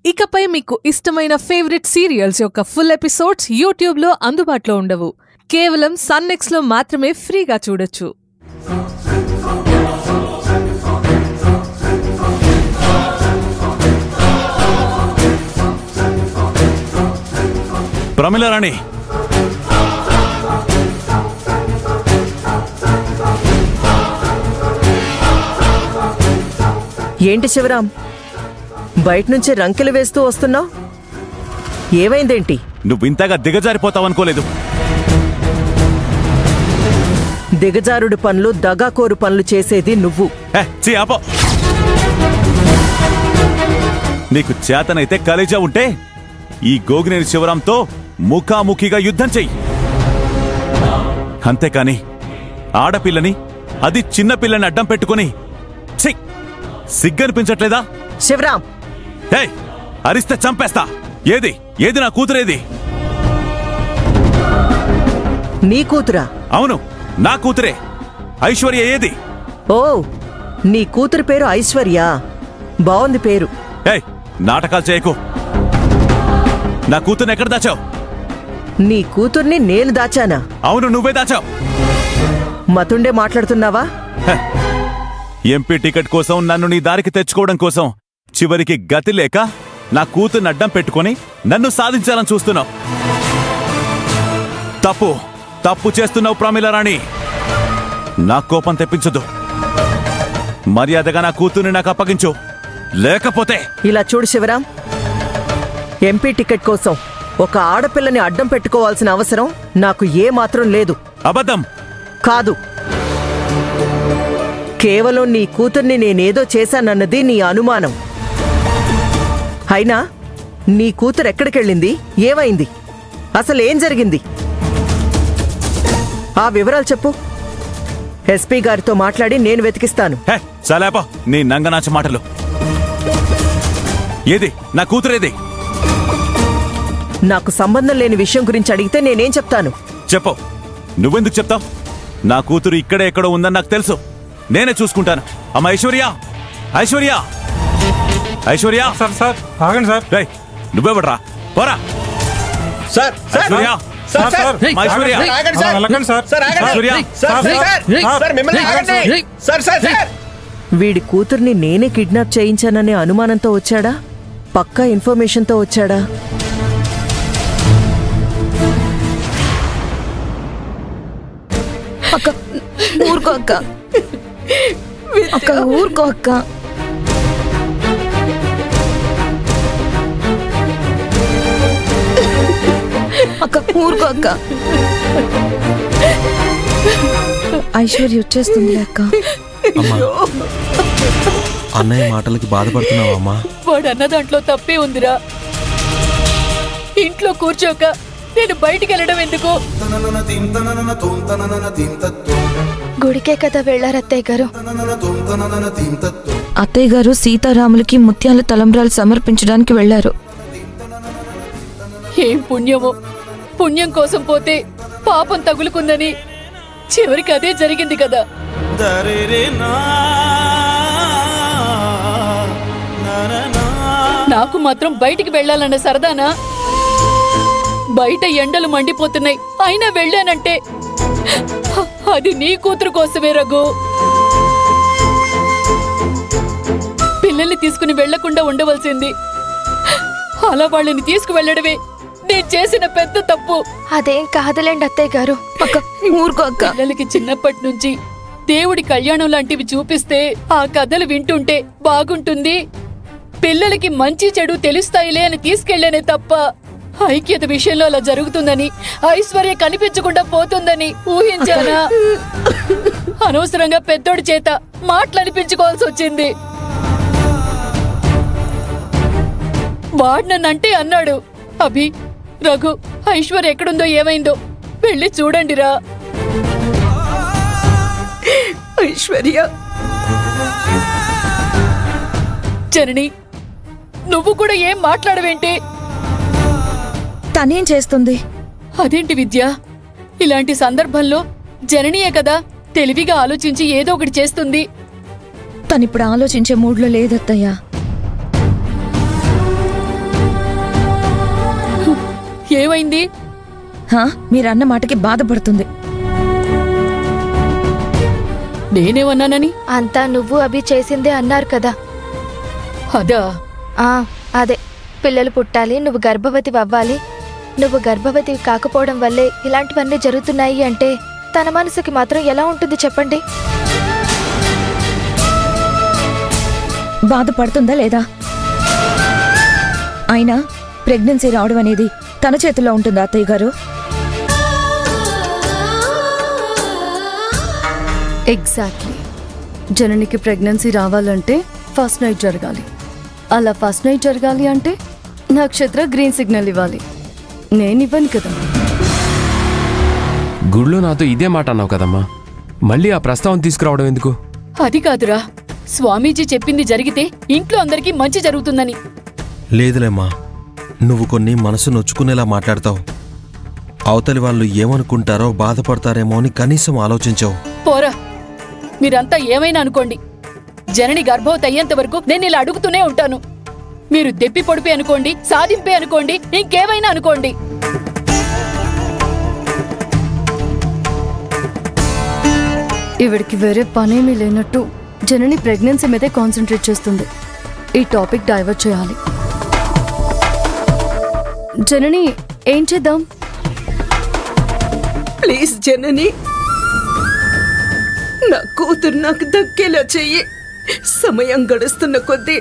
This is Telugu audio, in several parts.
ఇకపై మీకు ఇష్టమైన ఫేవరెట్ సీరియల్స్ యొక్క ఫుల్ ఎపిసోడ్స్ యూట్యూబ్లో అందుబాటులో ఉండవు. కేవలం సన్నెక్స్లో మాత్రమే ఫ్రీగా చూడొచ్చు. ప్రమిళరాణి, ఏంటి శివరాం, బయటనుంచి రంకెలు వేస్తూ వస్తున్నావు? ఏమైందేంటి? నువ్వు ఇంతగా దిగజారిపోతావనుకోలేదు. దిగజారుడు పనులు, దగాకోరు పనులు చేసేది నువ్వు. నీకు చేతనైతే కలేజా ఉంటే ఈ గోగినేని శివరాంతో ముఖాముఖిగా యుద్ధం చెయ్యి. అంతేకాని ఆడపిల్లని, అది చిన్నపిల్లని అడ్డం పెట్టుకుని సిగ్గనిపించట్లేదా? శివరాం, అరిస్తే చంపేస్తా. ఏది ఏది నా కూతురేది? నీ కూతురా? అవును, నా కూతురే. ఐశ్వర్య ఏది? ఓ, నీ కూతురు పేరు ఐశ్వర్య. బాగుంది పేరు. నాటకాలు చేయకు. నా కూతుర్ని ఎక్కడ దాచావు? నీ కూతుర్ని నేను దాచానా? అవును, నువ్వే దాచావు. మతుండే మాట్లాడుతున్నావా? ఎంపీ టికెట్ కోసం నన్ను నీ దారికి తెచ్చుకోవడం కోసం చివరికి గతి లేక నా కూతుర్ని అడ్డం పెట్టుకుని నన్ను సాధించాలని చూస్తున్నావు. తప్పు తప్పు చేస్తున్నావు ప్రమిళరాణి. నా కోపం తెప్పించదు. మర్యాదగా నా కూతుర్ని నాకు అప్పగించు, లేకపోతే... ఇలా చూడు శివరాం, ఎంపీ టికెట్ కోసం ఒక ఆడపిల్లని అడ్డం పెట్టుకోవాల్సిన అవసరం నాకు ఏమాత్రం లేదు. అబద్ధం. కాదు, కేవలం నీ కూతుర్ని నేనేదో చేశానన్నది నీ అనుమానం. అయినా నీ కూతురు ఎక్కడికెళ్ళింది? ఏమైంది? అసలేం జరిగింది? ఆ వివరాలు చెప్పు. ఎస్పీ గారితో మాట్లాడి నేను వెతికిస్తాను. సలేపా నీ నంగనాచ మాటలు. ఏది నా కూతురేది? నాకు సంబంధం లేని విషయం గురించి అడిగితే నేనేం చెప్తాను? చెప్పు. నువ్వెందుకు చెప్తావు? నా కూతురు ఇక్కడే ఎక్కడో ఉందని నాకు తెలుసు. నేనే చూసుకుంటాను. అమ్మ ఐశ్వర్య, ఐశ్వర్య, ఐశ్వర్య. సార్ సార్ ఆగండి సార్. నువ్వెవడ్రా? పోరా. సార్ ఐశ్వర్య, వీడి కూతుర్ని నేనే కిడ్నాప్ చేయించాననే అనుమానంతో వచ్చాడా? పక్కా ఇన్ఫర్మేషన్తో వచ్చాడా? అక్క ఊరుకో అక్క, అక్క ఊరుకో అక్క. అక్క ఊరుకో అక్క. ఐశ్వర్య వచ్చేస్తుంది అక్క. అన్నయ్య మాటలకి బాధపడుతున్నావా అమ్మా? వాడన్న దాంట్లో తప్పే ఉందిరా. ఇంట్లో కూర్చోక నేను బయటికి వెళ్ళడం ఎందుకు? గుడికే కదా వెళ్ళారత్తయ్య గారు. అత్తయ్య గారు సీతారాములకి ముత్యాల తలంబ్రాలు సమర్పించడానికి వెళ్లారు. ఏం పుణ్యమో! పుణ్యం కోసం పోతే పాపం తగులుకుందని చివరికి అదే జరిగింది కదా. నాకు మాత్రం బయటికి వెళ్ళాలన్న సరదానా? బయట ఎండలు మండిపోతున్నాయి, అయినా వెళ్ళానంటే అది నీ కూతురు కోసమే రఘు. పిల్లల్ని తీసుకుని వెళ్లకుండా ఉండవలసింది. అలా వాళ్ళని తీసుకువెళ్లడమే నేను చేసిన పెద్ద తప్పు. అదేం కాదులేండి అత్తయ్య గారు. ఊరుకో అక్క. పిల్లలకి చిన్నప్పటి నుంచి దేవుడి కళ్యాణం లాంటివి చూపిస్తే ఆ కథలు వింటుంటే బాగుంటుంది, పిల్లలకి మంచి చెడు తెలుస్తాయిలే అని తీసుకెళ్లేనే తప్ప ఐక్యత విషయంలో అలా జరుగుతుందని, ఐశ్వర్య కనిపించకుండా పోతుందని ఊహించానా? అనవసరంగా పెద్దోడి చేత మాటలనిపించుకోవాల్సి వచ్చింది. వాడు నన్నంటే అన్నాడు, అభి, రఘు, ఐశ్వర్య ఎక్కడుందో ఏమైందో వెళ్ళి చూడండిరా. ఐశ్వర్య, జనని, నువ్వు కూడా ఏం మాట్లాడవేంటి? తనేం చేస్తుంది? అదేంటి విద్య, ఇలాంటి సందర్భంలో జననీయే కదా తెలివిగా ఆలోచించి ఏదో ఒకటి చేస్తుంది. తనిప్పుడు ఆలోచించే మూడ్లో లేదత్తయ్యా. ఏమైంది? మీరన్న మాటకి బాధపడుతుంది. నేనేమన్నానని? అంతా నువ్వు అభి చేసిందే అన్నారు కదా. అదా? అదే, పిల్లలు పుట్టాలి, నువ్వు గర్భవతి అవ్వాలి, నువ్వు గర్భవతి కాకపోవడం వల్లే ఇలాంటివన్నీ జరుగుతున్నాయి అంటే తన మనసుకి మాత్రం ఎలా ఉంటుంది చెప్పండి? బాధపడుతుందా లేదా? అయినా ప్రెగ్నెన్సీ రావడం అనేది తన చేతుల్లో ఉంటుందా అత్తయ్య గారు? ఎగ్జాక్ట్లీ. జననికి ప్రెగ్నెన్సీ రావాలంటే ఫస్ట్ నైట్ జరగాలి. అలా ఫస్ట్ నైట్ జరగాలి అంటే నక్షత్ర గ్రీన్ సిగ్నల్ ఇవ్వాలి. నేనివ్వను కదా. గుడిలో నాతో ఇదే మాట అన్నావు కదమ్మా, మళ్ళీ ఆ ప్రస్తావన తీసుకురావడం ఎందుకు? అది కాదురా, స్వామీజీ చెప్పింది జరిగితే ఇంట్లో అందరికీ మంచి జరుగుతుందని. లేదులేమ్మా, నువ్వు కొన్ని మనసు నొచ్చుకునేలా మాట్లాడతావు. అవతలి వాళ్ళు ఏమనుకుంటారో బాధపడతారేమో అని కనీసం ఆలోచించావు. పోరా, మీరంతా ఏమైనా అనుకోండి, జనని గర్భవతి అయ్యేంత వరకు నేను ఇలా అడుగుతూనే ఉంటాను. మీరు దెప్పి పొడిపి అనుకోండి, సాధింపే అనుకోండి, ఇంకేమైనా అనుకోండి. ఈవిడికి వేరే పనేమీ లేనట్టు జనని ప్రెగ్నెన్సీ మీదే కాన్సన్ట్రేట్ చేస్తుంది. ఈ టాపిక్ డైవర్ట్ చేయాలి. జనని, ఏం చేద్దాం? ప్లీజ్ జనని, నా కూతురు నాకు దక్కేలా చెయ్యి. సమయం గడుస్తున్న కొద్దీ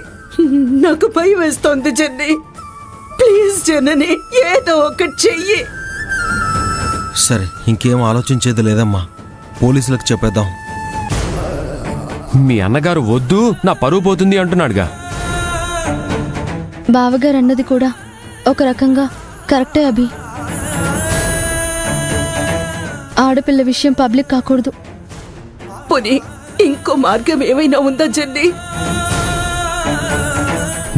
నాకు భయం వేస్తోంది జనని. ప్లీజ్ జనని, ఏదో ఒకటి చెయ్యి. సరే, ఇంకేం ఆలోచించేది లేదమ్మా, పోలీసులకు చెప్పేద్దాం. మీ అన్నగారు వద్దు, నా పరువు పోతుంది అంటున్నాడుగా. బావగారు అన్నది కూడా ఒక రకంగా కరెక్టే అభి. ఆడపిల్ల విషయం పబ్లిక్ కాకూడదు. పోనీ ఇంకో మార్గం ఏమైనా ఉందా జన్ని?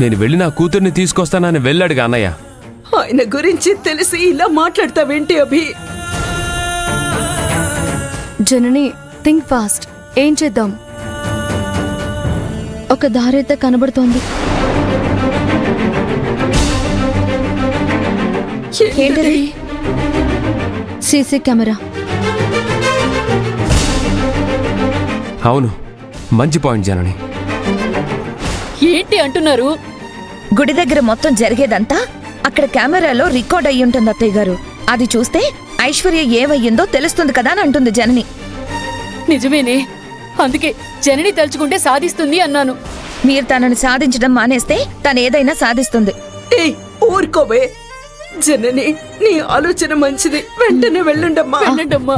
నేను వెళ్ళి నా కూతుర్ని తీసుకొస్తానని వెళ్ళాడుగా అన్నయ్య. ఆయన గురించి తెలిసి ఇలా మాట్లాడతావేంటి అభి? జనని, థింక్ ఫాస్ట్. ఏం చేద్దాం? ఒక దారైతే కనబడుతోంది. ఏంటది? CC camera. అవును, మంచి పాయింట్ జనని. ఏంటి అంటున్నారు? గుడి దగ్గర మొత్తం జరిగేదంతా అక్కడ కెమెరాలో రికార్డ్ అయ్యి ఉంటుంది అత్తయ్య గారు. అది చూస్తే ఐశ్వర్య ఏమయ్యిందో తెలుస్తుంది కదా అని అంటుంది జనని. నిజమేనే, అందుకే జనని తలుచుకుంటే సాధిస్తుంది అన్నాను. మీరు తనని సాధించడం మానేస్తే తను ఏదైనా సాధిస్తుంది. ఏయ్, ఊరుకోవే జనని, నీ ఆలోచన మంచిది. వెంటనే వెళ్ళండమ్మా. వెళ్ళండమ్మా.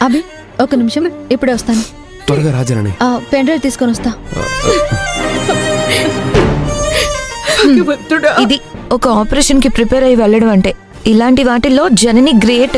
అభి, ఒక నిమిషం, ఇప్పుడే వస్తాను. త్వరగా రాజనని. పెన్ డ్రైవ్ తీసుకొని వస్తా. ఇది ఒక ఆపరేషన్ కి ప్రిపేర్ అయ్యి వెళ్ళడం అంటే. ఇలాంటి వాటిల్లో జనని గ్రేట్.